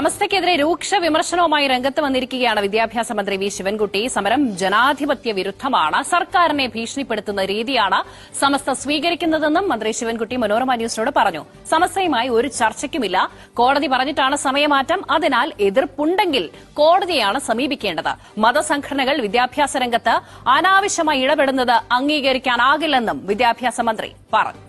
സമസ്തയ്ക്കെതിരെ രൂക്ഷ വിമർശനവുമായി രംഗത്ത് വന്നിരിക്കുകയാണ് വിദ്യാഭ്യാസ മന്ത്രി വി ശിവൻകുട്ടി. സമരം ജനാധിപത്യ വിരുദ്ധമാണ്, സർക്കാരിനെ ഭീഷണിപ്പെടുത്തുന്ന രീതിയാണ് സമസ്ത സ്വീകരിക്കുന്നതെന്നും മന്ത്രി ശിവൻകുട്ടി മനോരമ ന്യൂസിനോട് പറഞ്ഞു. സമസ്തയുമായി ഒരു ചർച്ചയ്ക്കുമില്ല, കോടതി പറഞ്ഞിട്ടാണ് സമയമാറ്റം. അതിനാൽ എതിർപ്പുണ്ടെങ്കിൽ കോടതിയാണ് സമീപിക്കേണ്ടത്. മതസംഘടനകൾ വിദ്യാഭ്യാസ രംഗത്ത് അനാവശ്യമായി ഇടപെടുന്നത് അംഗീകരിക്കാനാകില്ലെന്നും വിദ്യാഭ്യാസ മന്ത്രി പറഞ്ഞു.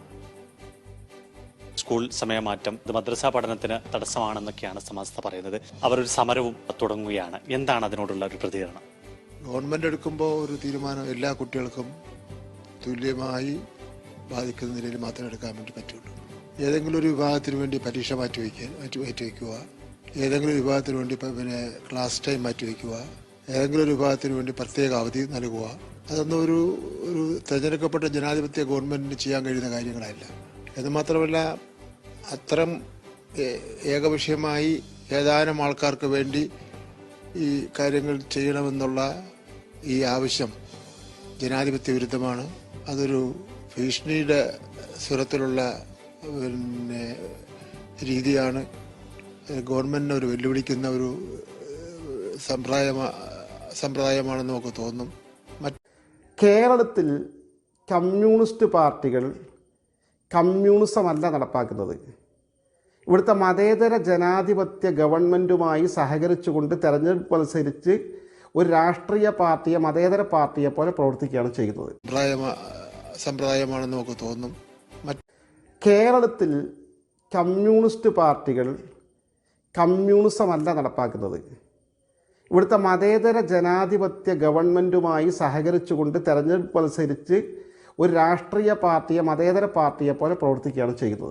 സ്കൂൾ സമയമാറ്റം മദ്രസ പഠനത്തിന് തടസ്സമാണെന്നൊക്കെയാണ് സമസ്ത പറയുന്നത്. അവരൊരു സമരവും തുടങ്ങുകയാണ്. എന്താണ് അതിനോടുള്ള ഒരു പ്രതികരണം? ഗവൺമെന്റ് എടുക്കുമ്പോൾ ഒരു തീരുമാനം എല്ലാ കുട്ടികൾക്കും തുല്യമായി ബാധിക്കുന്ന നിലയിൽ മാത്രമേ എടുക്കാൻ വേണ്ടി പറ്റുള്ളൂ. ഏതെങ്കിലും ഒരു വിഭാഗത്തിന് വേണ്ടി പരീക്ഷ മാറ്റിവെക്കുക, ഏതെങ്കിലും ഒരു വിഭാഗത്തിന് വേണ്ടി ക്ലാസ് ടൈം മാറ്റിവെക്കുക, ഏതെങ്കിലും ഒരു വിഭാഗത്തിന് വേണ്ടി പ്രത്യേക അവധി നൽകുക, അതൊന്നും ഒരു തെരഞ്ഞെടുക്കപ്പെട്ട ജനാധിപത്യ ഗവൺമെന്റിന് ചെയ്യാൻ കഴിയുന്ന കാര്യങ്ങളല്ല. എന്ന് മാത്രമല്ല, അത്തരം ഏകപക്ഷീയമായി ഏതാനും ആൾക്കാർക്ക് വേണ്ടി ഈ കാര്യങ്ങൾ ചെയ്യണമെന്നുള്ള ഈ ആവശ്യം ജനാധിപത്യ വിരുദ്ധമാണ്. അതൊരു ഭീഷണിയുടെ സ്വരത്തിലുള്ള രീതിയാണ്. ഗവൺമെന്റിനെ ഒരു വെല്ലുവിളിക്കുന്ന ഒരു സമ്പ്രദായമാണെന്ന് നമുക്ക് തോന്നും. കേരളത്തിൽ കമ്മ്യൂണിസ്റ്റ് പാർട്ടികൾ കമ്മ്യൂണിസമല്ല നടപ്പാക്കുന്നത്. ഇവിടുത്തെ മതേതര ജനാധിപത്യ ഗവൺമെൻറ്റുമായി സഹകരിച്ചുകൊണ്ട് തെരഞ്ഞെടുപ്പ് അനുസരിച്ച് ഒരു രാഷ്ട്രീയ പാർട്ടിയെ മതേതര പാർട്ടിയെ പോലെ പ്രവർത്തിക്കുകയാണ് ചെയ്യുന്നത്. സമ്പ്രദായമാണെന്ന് നമുക്ക് തോന്നും. കേരളത്തിൽ കമ്മ്യൂണിസ്റ്റ് പാർട്ടികൾ കമ്മ്യൂണിസമല്ല നടപ്പാക്കുന്നത്. ഇവിടുത്തെ മതേതര ജനാധിപത്യ ഗവൺമെൻറ്റുമായി സഹകരിച്ചുകൊണ്ട് തെരഞ്ഞെടുപ്പ് അനുസരിച്ച് ഒരു രാഷ്ട്രീയ പാർട്ടിയെ മതേതര പാർട്ടിയെ പോലെ പ്രവർത്തിക്കുകയാണ് ചെയ്യുന്നത്.